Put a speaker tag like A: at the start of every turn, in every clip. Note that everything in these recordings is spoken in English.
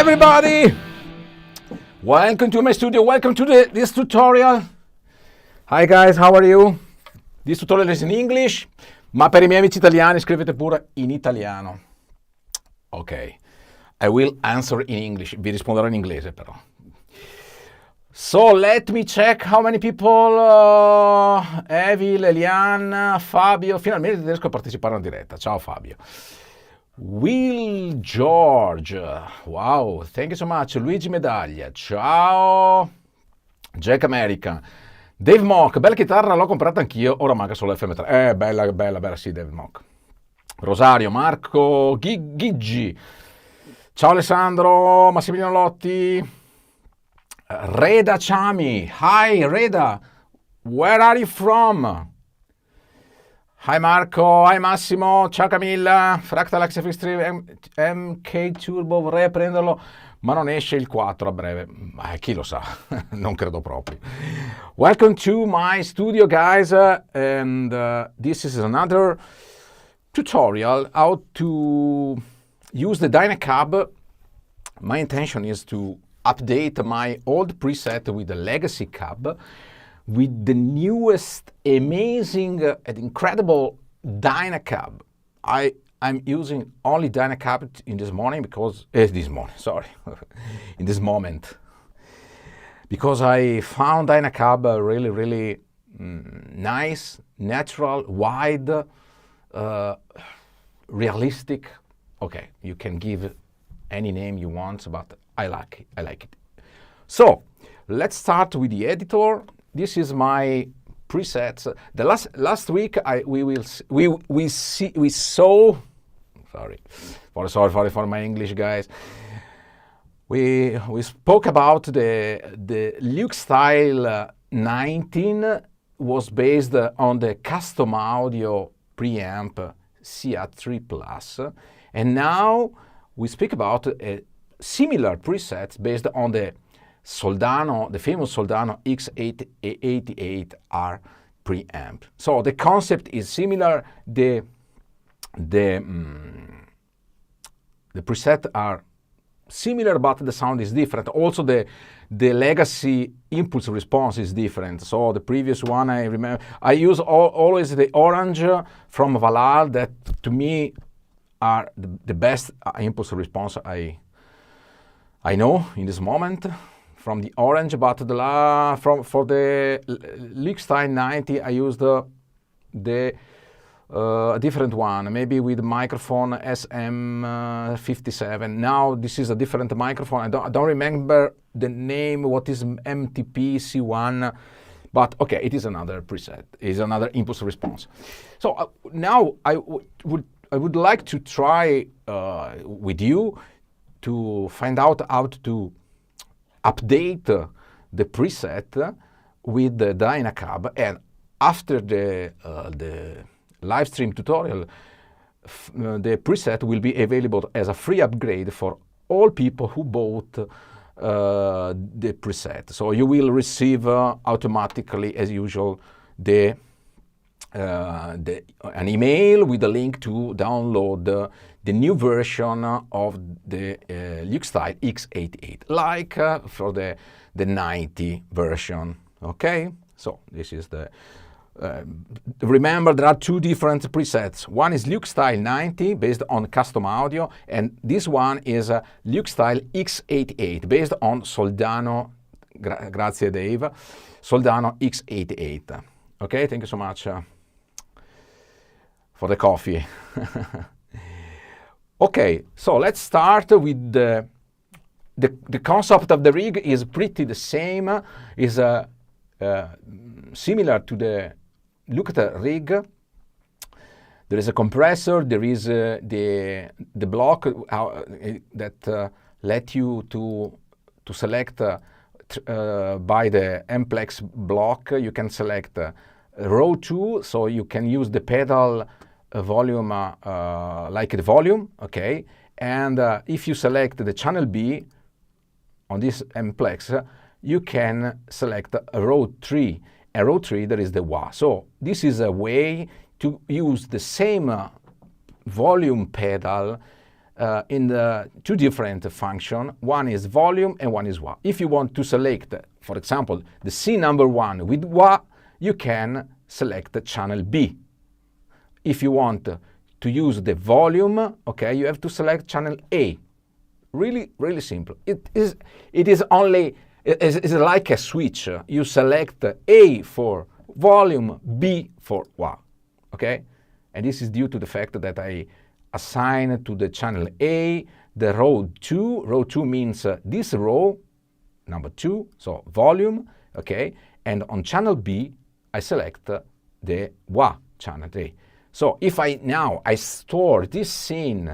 A: everybody! Welcome to my studio, welcome to this tutorial. Hi guys, how are you? This tutorial is in English, ma per I miei amici italiani scrivete pure in italiano. Ok, I will answer in English, vi risponderò in inglese però. So let me check how many people, Evil, Eliane, Fabio, finalmente riesco a partecipare in diretta. Ciao Fabio. Will George, wow, thank you so much. Luigi Medaglia, ciao. Jack America. Dave Mock, bella chitarra, l'ho comprata anch'io, ora manca solo FM3. Bella, sì, Dave Mock. Rosario, Marco, Giggi. Ciao Alessandro, Massimiliano Lotti. Reda Chami, hi Reda, where are you from? Hi Marco, hi Massimo, ciao Camilla, Fractal x88 MK Turbo, vorrei prenderlo, ma non esce il 4 a breve. Chi lo sa, non credo proprio. Welcome to my studio guys, and this is another tutorial how to use the Dynacab. My intention is to update my old preset with the legacy cab with the newest amazing and incredible Dynacab. I'm using only Dynacab in this morning because in this moment, because I found Dynacab really nice, natural, wide, realistic. Okay, you can give any name you want, but I like it. So let's start with the editor. This is my presets. The last week we saw. Sorry for my English, guys. We spoke about the Luke Style 19 was based on the custom audio preamp CA3 Plus, and now we speak about a similar presets based on the Soldano, the famous Soldano x88R preamp. So the concept is similar. The presets are similar, but the sound is different. Also, the legacy impulse response is different. So the previous one, I remember, I use always the orange from Valhalla. That to me are the best impulse response I know in this moment from the orange, but for the Leak Style 90 I used the different one, maybe with microphone SM57. Now this is a different microphone. I don't remember the name. What is MTP C1? But okay, it is another preset. It is another impulse response. So now I would like to try with you to find out how to update the preset with the Dynacab, and after the live stream tutorial, the preset will be available as a free upgrade for all people who bought the preset. So you will receive automatically, as usual, an email with a link to download the new version of the Luke Style x88, like for the 90 version. Okay, so this is the. Remember, there are two different presets. One is Luke Style 90 based on custom audio, and this one is Luke Style x88 based on Soldano. Grazie Dave. Soldano x88. Okay, thank you so much for the coffee. Okay, so let's start with the concept of the rig is pretty the same. Is similar to the look at the rig. There is a compressor. There is the block that let you to select by the Mplex block. You can select row 2, so you can use the pedal volume like the volume, okay? And if you select the channel B on this Mplex, you can select a row 3. And row 3, there is the wah. So this is a way to use the same volume pedal in the two different functions. One is volume and one is wah. If you want to select, for example, the C number 1 with wah, you can select the channel B. If you want to use the volume, okay, you have to select channel A. Really, really simple. It is only, it's like a switch. You select A for volume, B for wah, okay? And this is due to the fact that I assign to the channel A the row 2. Row 2 means this row, number 2, so volume, okay? And on channel B, I select the wah channel A. So if I store this scene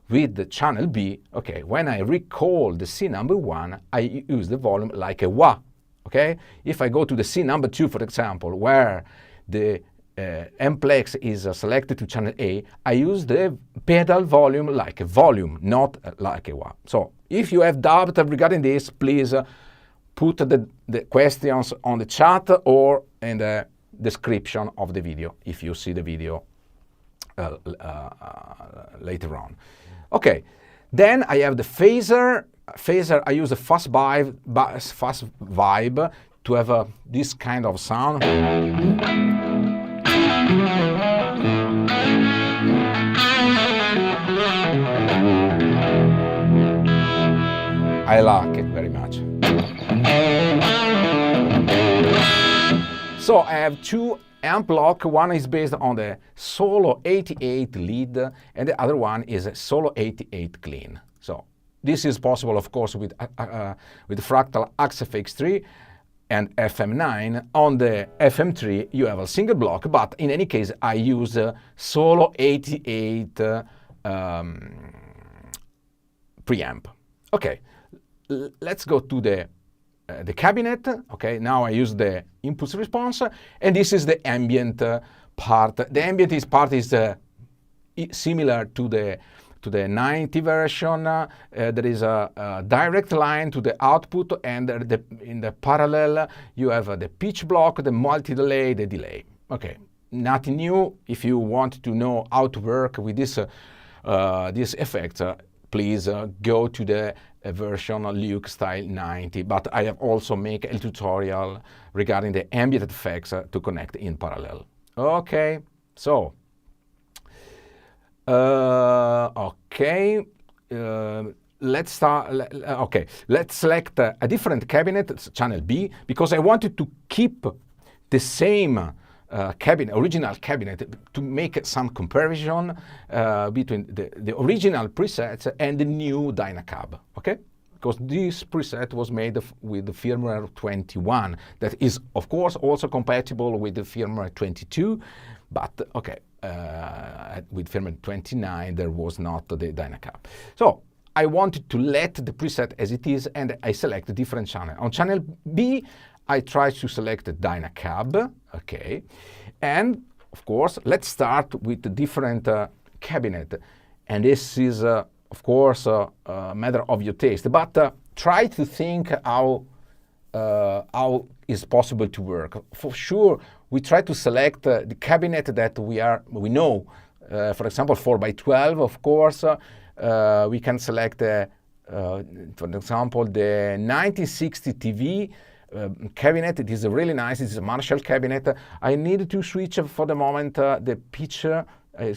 A: with the channel B, okay, when I recall the scene number 1, I use the volume like a wah, okay? If I go to the scene number 2, for example, where the M-plex is selected to channel A, I use the pedal volume like a volume, not like a wah. So if you have doubt regarding this, please put the questions on the chat or in the description of the video if you see the video later on. Okay, then I have the phaser. Phaser, I use a fast vibe to have this kind of sound. I like it very much. So I have two amp block. One is based on the Solo 88 lead and the other one is a Solo 88 clean. So this is possible, of course, with FRACTAL x88 and FM9. On the FM3 you have a single block, but in any case I use Solo 88 preamp. Okay, let's go to the cabinet. Okay, now I use the impulse response, and this is the ambient part. The ambient part is similar to the 90 version. There is a direct line to the output, and in the parallel you have the pitch block, the multi-delay, the delay. Okay, nothing new. If you want to know how to work with this effect, please go to the version Luke style 90, but I have also made a tutorial regarding the ambient effects to connect in parallel. Okay, so let's start. Okay, let's select a different cabinet, channel B, because I wanted to keep the same cabinet, original cabinet, to make some comparison between the original presets and the new Dynacab, okay? Because this preset was made with the firmware 21, that is, of course, also compatible with the firmware 22, but, okay, with firmware 29, there was not the Dynacab. So I wanted to let the preset as it is, and I select a different channel. On channel B, I try to select the Dynacab, okay, and of course, let's start with the different cabinet, and this is, of course, a matter of your taste, but try to think how is possible to work. For sure, we try to select the cabinet that we know. For example, 4x12, of course, we can select, for example, the 1960 TV cabinet. It is really nice. It's a Marshall cabinet. I need to switch for the moment the pitch,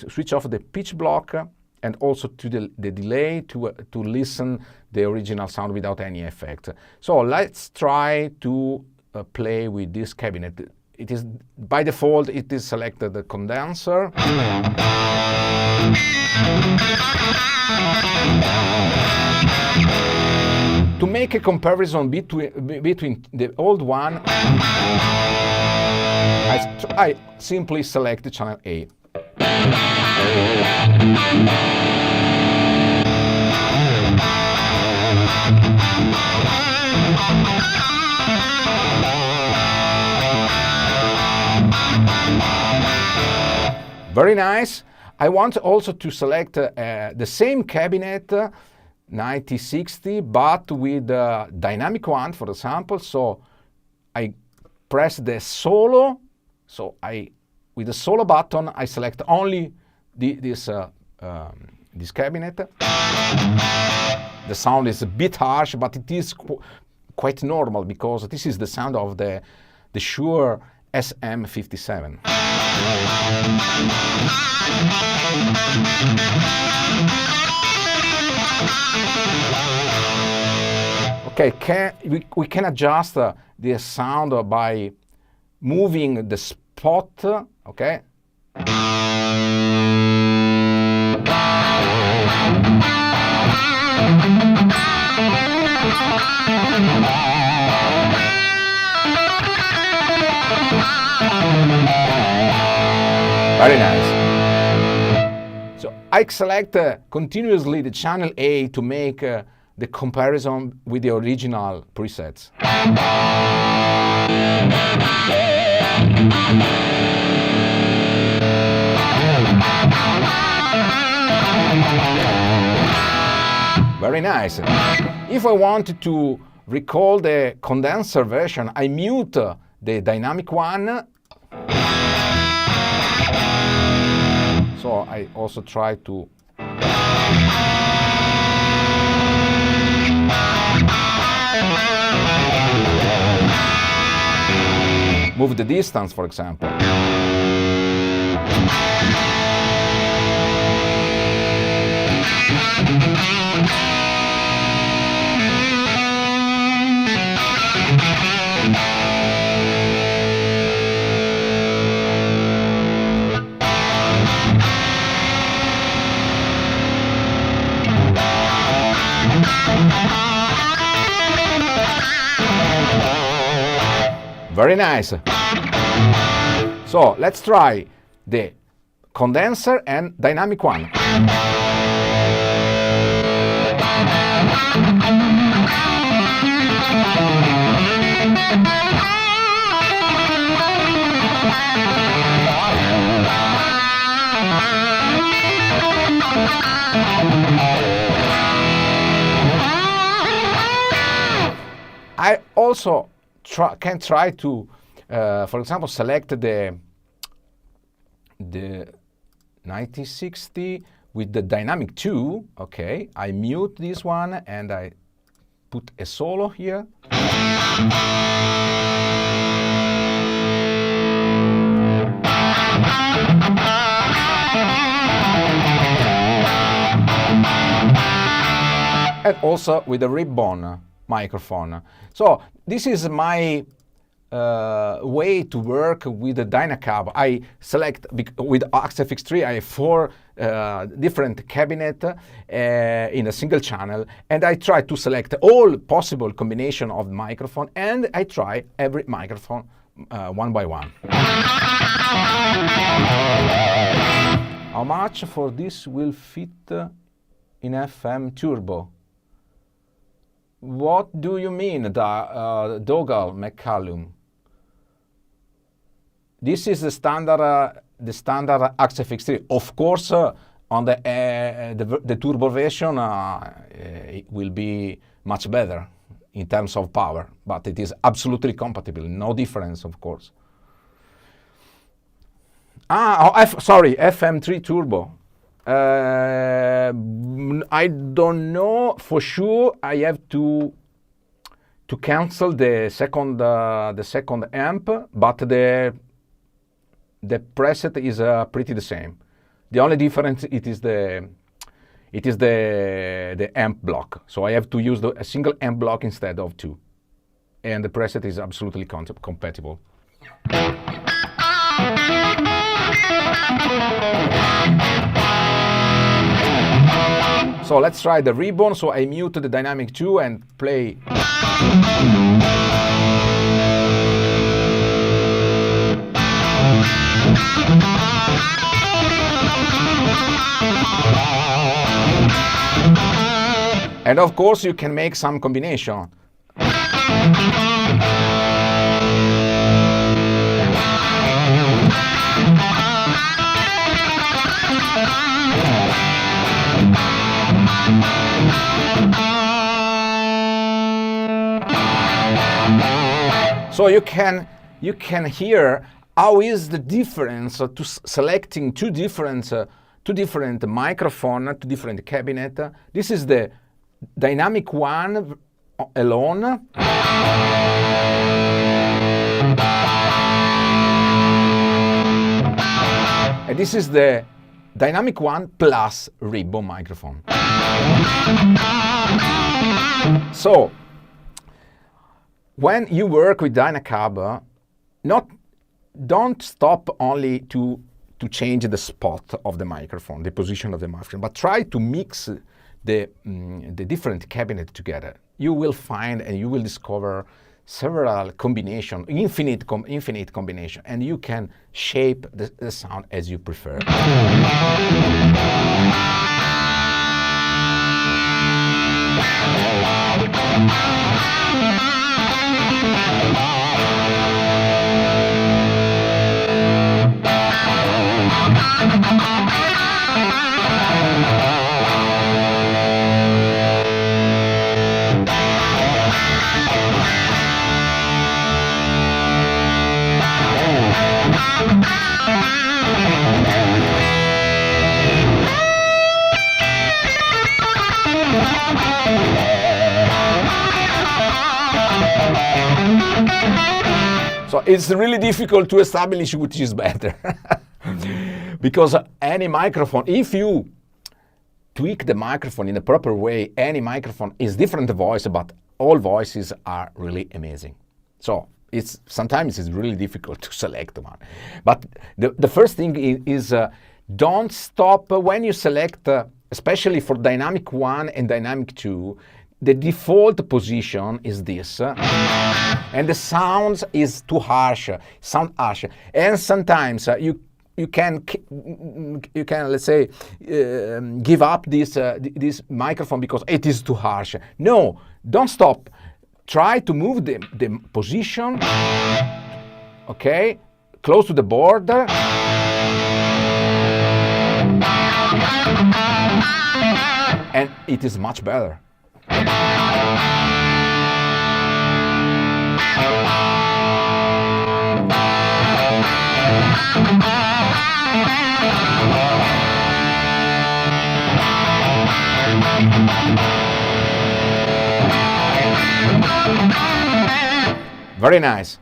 A: switch off the pitch block, and also to the delay to listen the original sound without any effect. So let's try to play with this cabinet. It is by default it is selected the condenser. To make a comparison between the old one, I simply select the channel A. Very nice. I want also to select the same cabinet, 9060, but with a dynamic one, for example. So I press the solo. So with the solo button, I select only this this cabinet. The sound is a bit harsh, but it is quite normal because this is the sound of the Shure SM57. Okay, we can adjust the sound by moving the spot, okay? Very nice. So I select continuously the channel A to make the comparison with the original presets. Very nice. If I want to recall the condenser version, I mute the dynamic one. So I also try to move the distance, for example. Very nice. So let's try the condenser and dynamic one. I also can try to, for example, select the 9060 with the dynamic 2. Okay, I mute this one and I put a solo here. And also with the ribbon microphone. So this is my way to work with the Dynacab. I select, with x88, I have 4 different cabinets in a single channel, and I try to select all possible combination of microphone, and I try every microphone one by one. How much for this will fit in FM Turbo? What do you mean, Dougal McCallum? This is the standard x88. Of course, on the turbo version, it will be much better in terms of power, but it is absolutely compatible. No difference, of course. Sorry, FM3 Turbo. I don't know for sure. I have to cancel the second amp, but the preset is pretty the same. The only difference it is the amp block. So I have to use a single amp block instead of 2, and the preset is absolutely compatible. So let's try the ribbon. So I mute the dynamic 2 and play. And of course you can make some combination. So you can hear how is the difference to selecting two different two different microphone, two different cabinet. This is the dynamic one alone. And this is the dynamic one plus ribbon microphone. So, when you work with Dynacab, don't stop only to change the spot of the microphone, the position of the microphone, but try to mix the different cabinet together. You will find and you will discover several combinations, infinite combination, and you can shape the sound as you prefer. So it's really difficult to establish which is better. Because any microphone, if you tweak the microphone in the proper way, any microphone is different voice, but all voices are really amazing. So sometimes it's really difficult to select one. But the first thing is don't stop when you select, especially for dynamic 1 and dynamic 2, the default position is this, and the sound is too harsh, sound harsh, and sometimes you can let's say give up this microphone because it is too harsh. No, don't stop. Try to move the position, okay, close to the board, and it is much better. Very nice.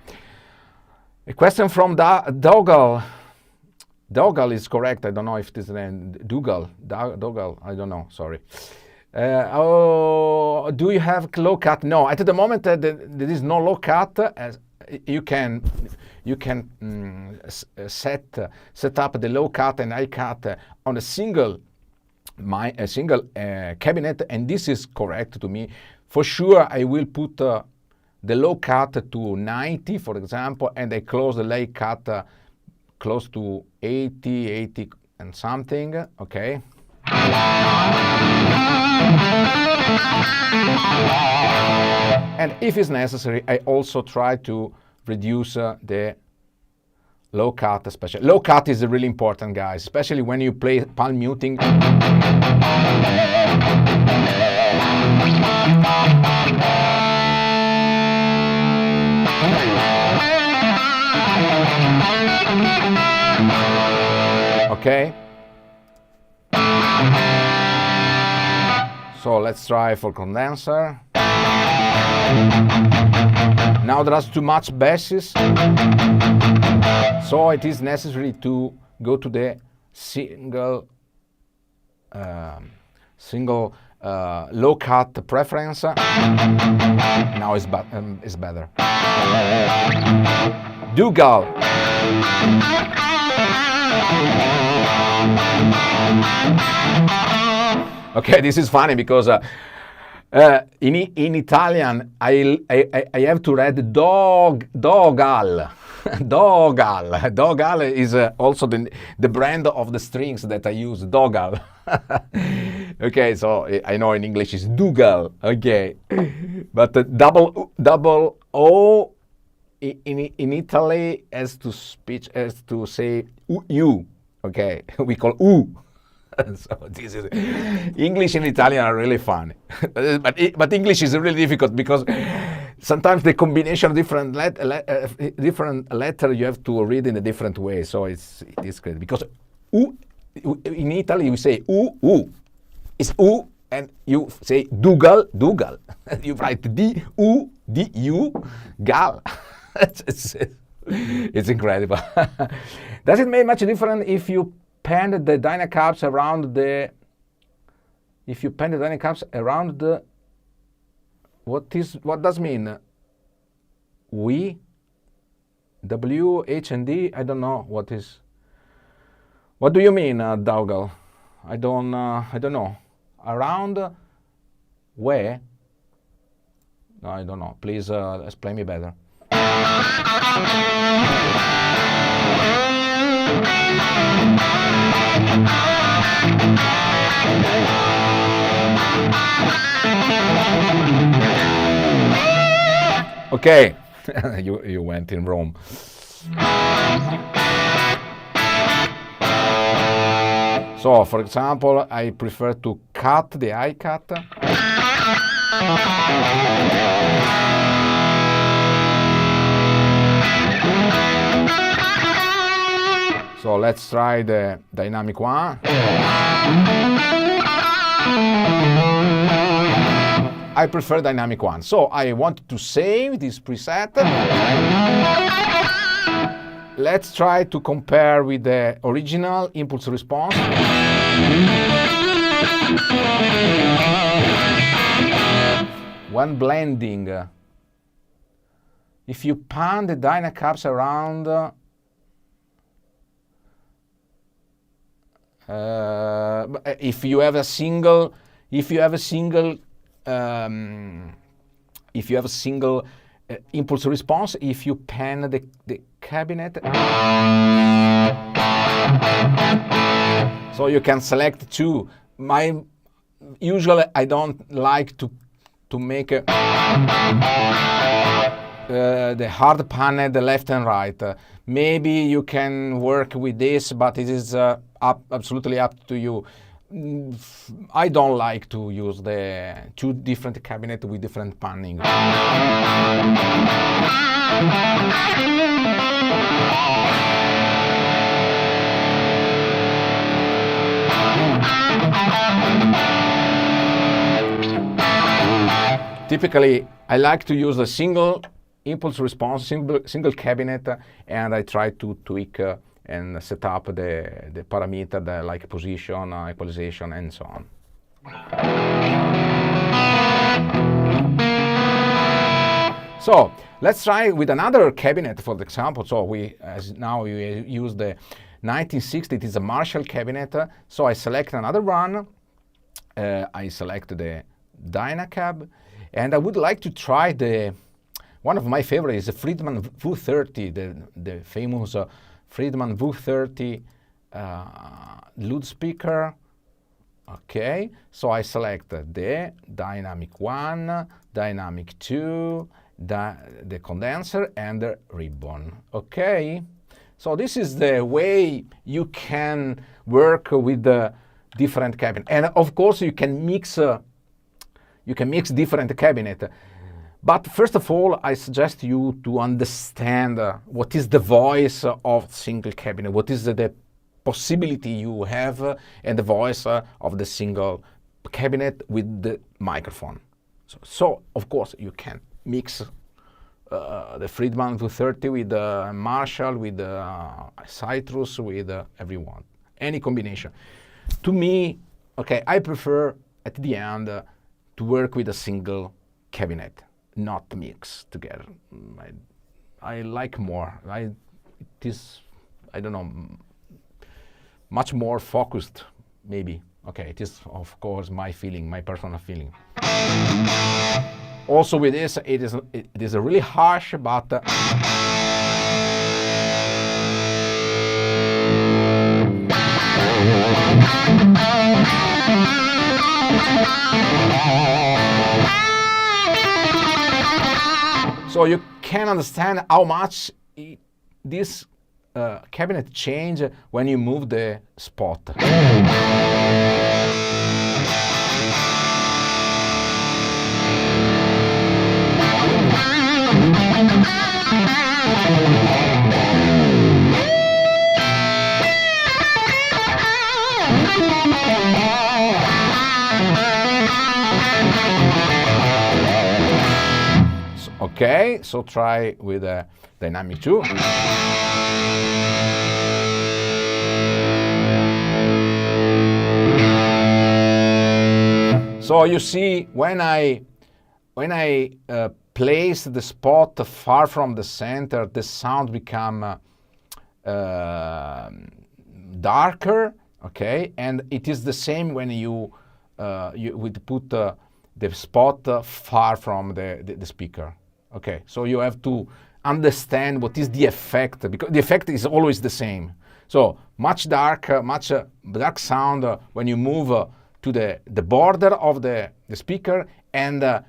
A: A question from Dougal. Dougal is correct. I don't know if this is Dougal. Dougal. I don't know. Sorry. Do you have low cut? No. At the moment, there is no low cut. As you can set up the low cut and high cut on a single cabinet, and this is correct to me. For sure, I will put the low cut to 90, for example, and I close the high cut close to 80 and something, okay? And if it's necessary, I also try to reduce the low cut, especially. Low cut is really important, guys, especially when you play palm muting. Okay. So let's try for condenser. Now there are too much basses, so it is necessary to go to the single low cut preference. Now it's better. Dougal. Okay, this is funny because in Italian I have to read dogal. Dogal is also the brand of the strings that I use, dogal. Okay, so I know in English it's dougal, okay, but the double O in Italy has to say u, okay, we call u. So this is English and Italian are really funny, but English is really difficult because sometimes the combination of different letter you have to read in a different way. So it is great because U in Italy you say u. It's u, and you say Dougal. You write D-U, gal. It's incredible. Does it make much difference if you pan the Dynacabs around the? If you pan the Dynacabs around the. What does mean? We, W, H, and D. I don't know what is. What do you mean, Dougal? I don't know. Around where? No, I don't know. Please explain me better. Okay, you went in Rome. So, for example, I prefer to cut the high cut. So let's try the dynamic one. I prefer dynamic one. So I want to save this preset. Let's try to compare with the original impulse response. When blending, if you pan the Dynacabs around, if you have a single impulse response, if you pan the cabinet, so you can select two. Usually I don't like to make the hard panel, the left and right. Maybe you can work with this, but it is absolutely up to you. I don't like to use the two different cabinets with different panning. Typically, I like to use a single impulse response, single cabinet, and I try to tweak and set up the parameter, like position, equalization, and so on. So let's try with another cabinet, for example. So we use the 1960. It is a Marshall cabinet. So I select another one. I select the Dynacab, and I would like to try one of my favorites, the Friedman V30, the famous Friedman V30 loudspeaker. Okay, so I select the dynamic 1, dynamic 2, the condenser, and the ribbon. Okay, so this is the way you can work with the different cabinet, and of course you can mix different cabinet. But first of all, I suggest you to understand what is the voice of single cabinet, what is the possibility you have, and the voice of the single cabinet with the microphone. So of course, you can mix the Friedman V30 with the Marshall, with the Citrus, with everyone, any combination. To me, okay, I prefer at the end to work with a single cabinet, not mix together. I like more. It is, I don't know, much more focused, maybe. Okay, it is, of course, my feeling, my personal feeling. Also with this, it is a really harsh, but so you can understand how much this cabinet change when you move the spot. Okay, so try with a dynamic 2. So you see, when I place the spot far from the center, the sound become darker, okay? And it is the same when you would put the spot far from the speaker. Okay, so you have to understand what is the effect, because the effect is always the same. So much dark sound when you move to the border of the speaker, and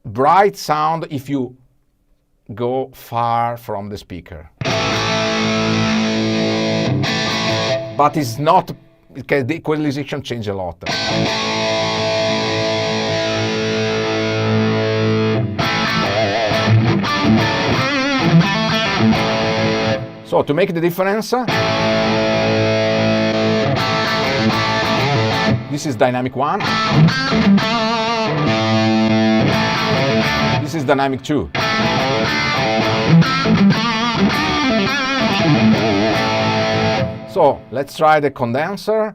A: bright sound if you go far from the speaker. But it's not, because the equalization change a lot. So to make the difference, this is dynamic 1. This is dynamic 2. So let's try the condenser.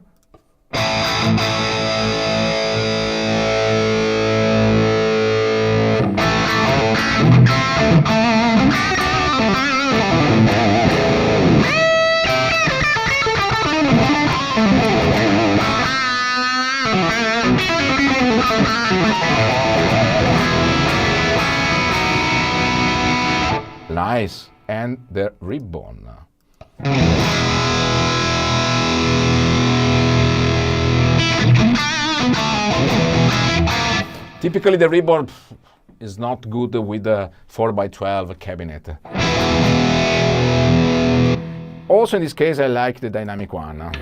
A: Nice, and the ribbon. Typically the ribbon is not good with a 4x12 cabinet. Also in this case I like the dynamic 1.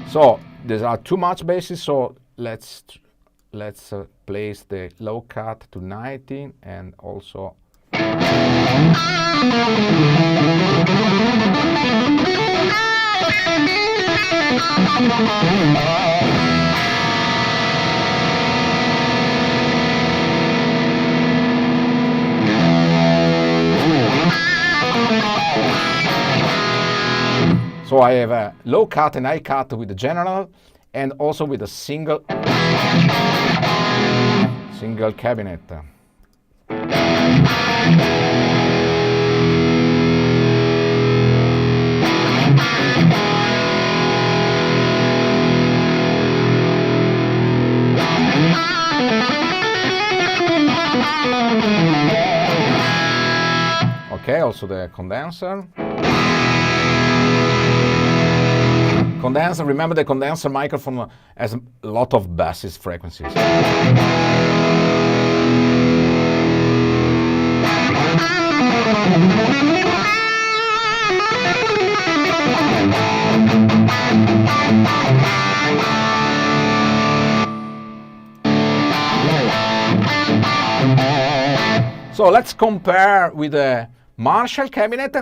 A: So there are too much basses, so let's place the low cut to 19 and also so I have a low cut and high cut with the general, and also with a single cabinet. Okay, also the condenser. Remember the condenser microphone has a lot of basses frequencies. So let's compare with the Marshall cabinet.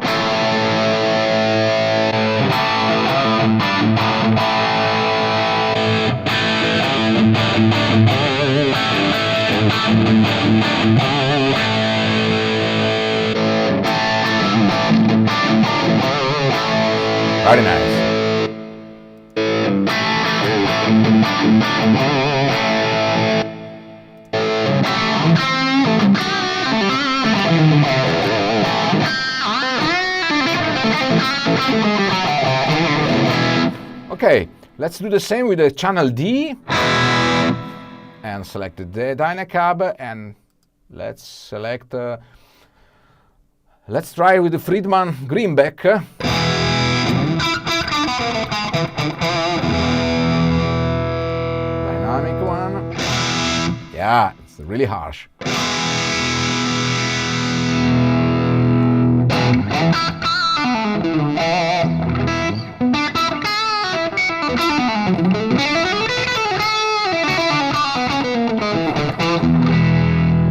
A: Very nice. Okay, let's do the same with the channel D and select the Dynacab, and let's select let's try with the Friedman Greenback. Dynamic 1. Yeah, it's really harsh.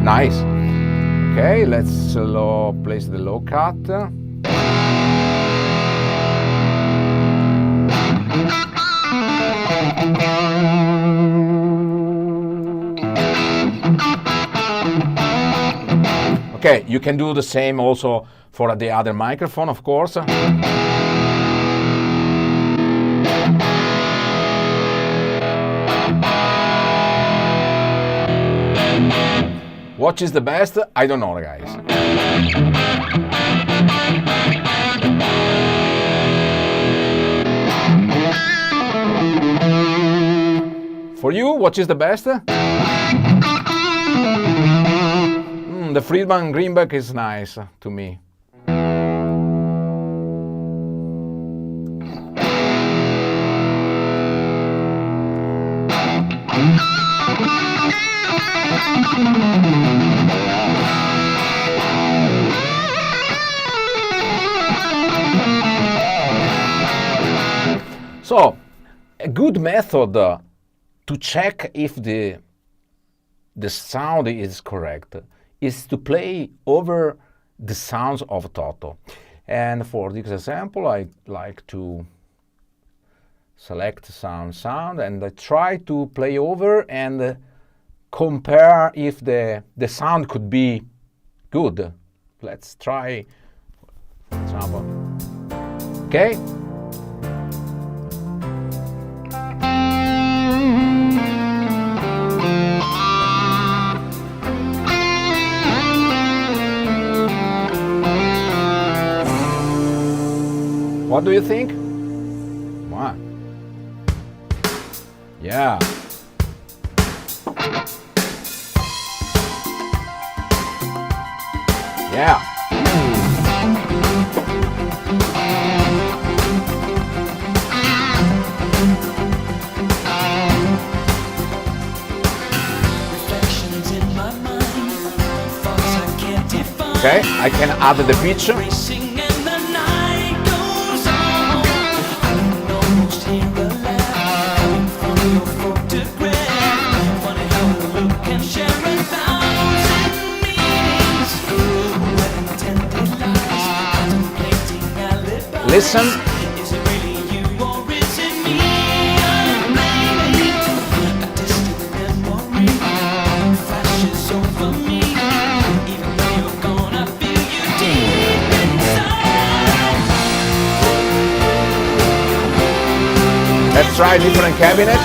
A: Nice. Okay, let's place the low cut. Okay, you can do the same also for the other microphone, of course. What is the best? I don't know, guys. For you, what is the best? The Friedman Greenback is nice to me. So, a good method to check if the sound is correct is to play over the sounds of Toto. And for this example, I like to select some sound and I try to play over and compare if the sound could be good. Let's try, for example. Okay. What do you think? Come on. Yeah. Yeah. Okay, I can add the pitch. Listen. Let's try a different cabinet.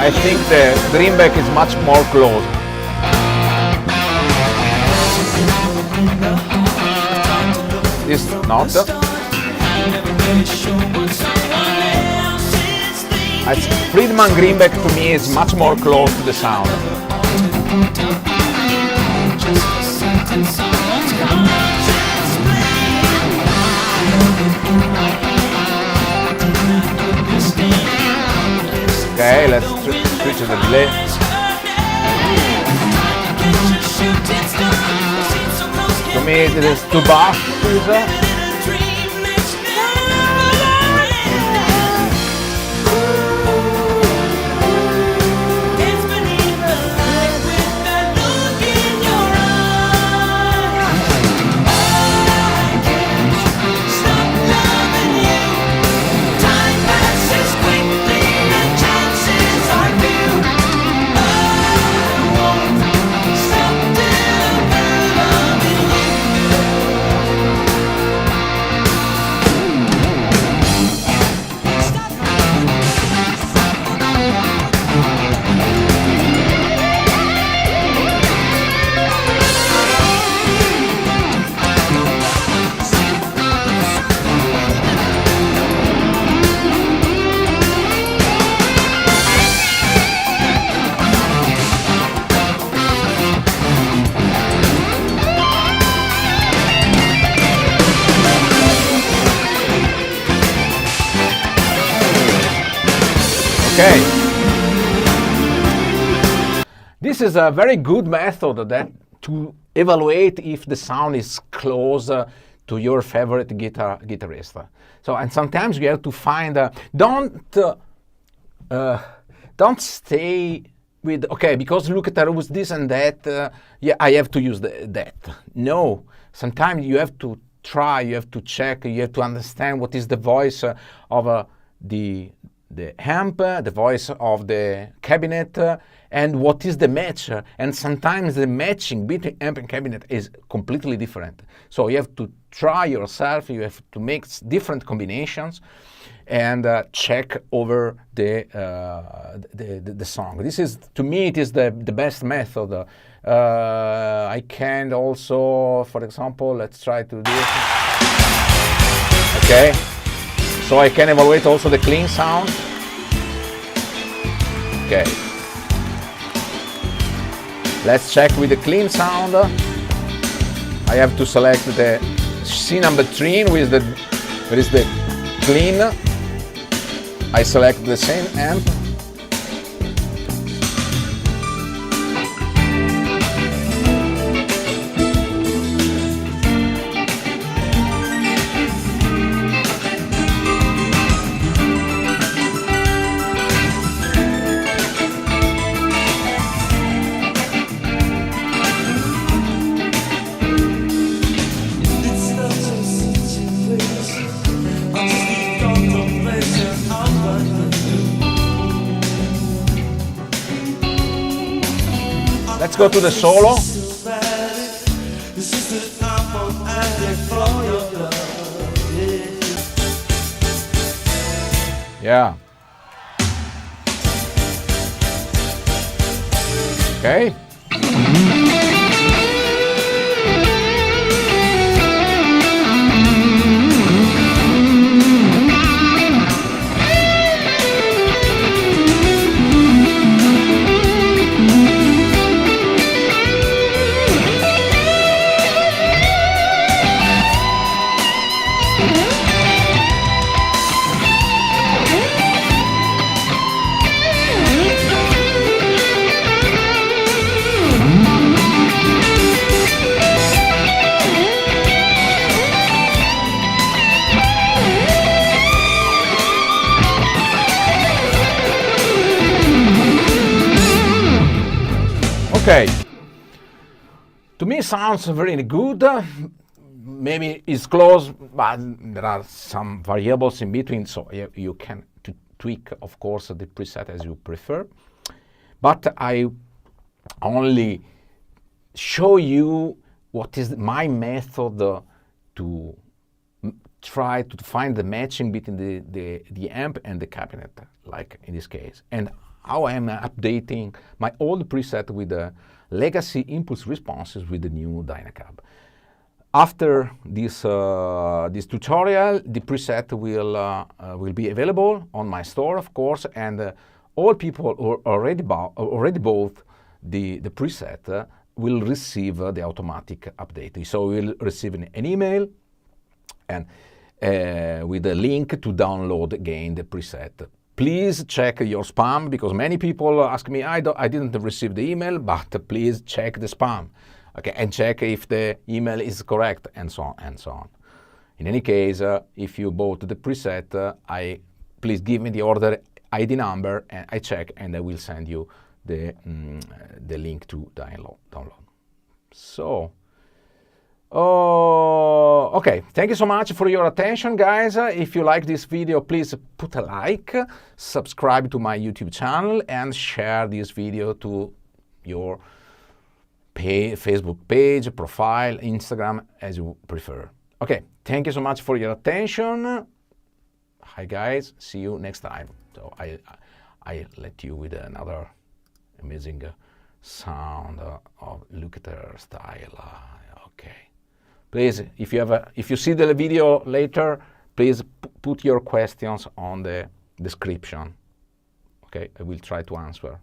A: I think the Greenback is much more close. This not. Friedman Greenback to me is much more close to the sound. Okay, let's switch to the delay. To me, it is too bass. Okay. This is a very good method that to evaluate if the sound is close to your favorite guitarist. So, and sometimes you have to find don't stay okay, because look at there was this and that, yeah, I have to use that. No, sometimes you have to try, you have to check, you have to understand what is the voice of the amp, the voice of the cabinet, and what is the match. And sometimes the matching between amp and cabinet is completely different. So you have to try yourself, you have to make different combinations and check over the song. This is, to me, it is the best method. I can also, for example, let's try to do it. Okay, so I can evaluate also the clean sound. Okay, let's check with the clean sound. I have to select the C number 3 with the, where is the clean. I select the same amp. Let's go to the solo. Yeah. Okay. Okay, to me sounds very good. Maybe it's close, but there are some variables in between, so you can tweak, of course, the preset as you prefer. But I only show you what is my method to try to find the matching between the amp and the cabinet, like in this case, and how I am updating my old preset with the legacy impulse responses with the new Dynacab. After this tutorial, the preset will be available on my store, of course, and all people who already bought the preset will receive the automatic update. So we'll receive an email and with a link to download again the preset. Please check your spam, because many people ask me, I didn't receive the email, but please check the spam. Okay, and check if the email is correct, and so on and so on. In any case, if you bought the preset, please give me the order ID number, and I check, and I will send you the link to download. So, okay, thank you so much for your attention, guys. If you like this video, please put a like, subscribe to my YouTube channel, and share this video to your Facebook page, profile, Instagram, as you prefer. Okay, thank you so much for your attention. Hi, guys. See you next time. So I let you with another amazing sound of Lukather style. Okay. Please, if you see the video later, please put your questions on the description. Okay, I will try to answer.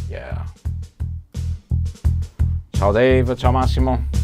A: Yeah. Ciao Dave, ciao Massimo.